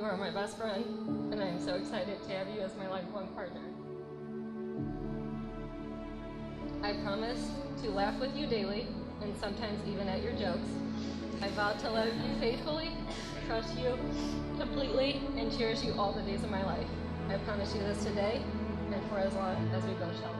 are my best friend, and I am so excited to have you as my lifelong partner. I promise to laugh with you daily, and sometimes even at your jokes. I vow to love you faithfully, trust you completely, and cherish you all the days of my life. I promise you this today, and for as long as we both shall live.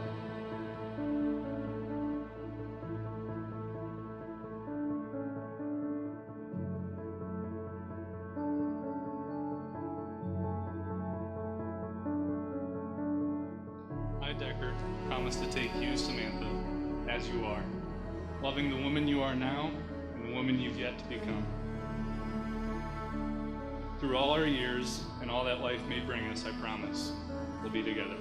I, Deker, promise to take you, Samantha, as you are, loving the woman you are now and the woman you've yet to become. Through all our years and all that life may bring us, I promise, we'll be together.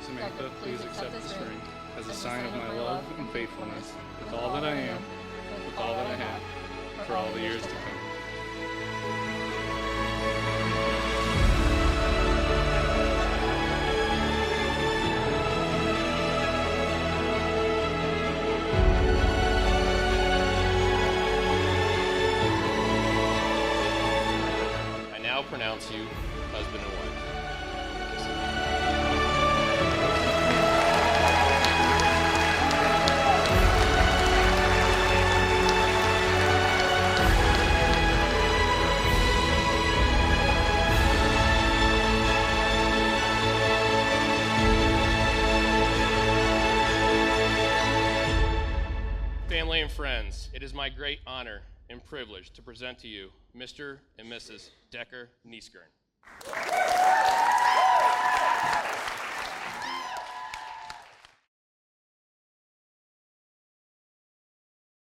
Samantha, please accept this ring as a sign of my love and faithfulness with all that I am, with all that I have, for all the years to come. I now pronounce you husband and wife. Family and friends, it is my great honor and privilege to present to you Mr. and Mrs. Deker Nieskern.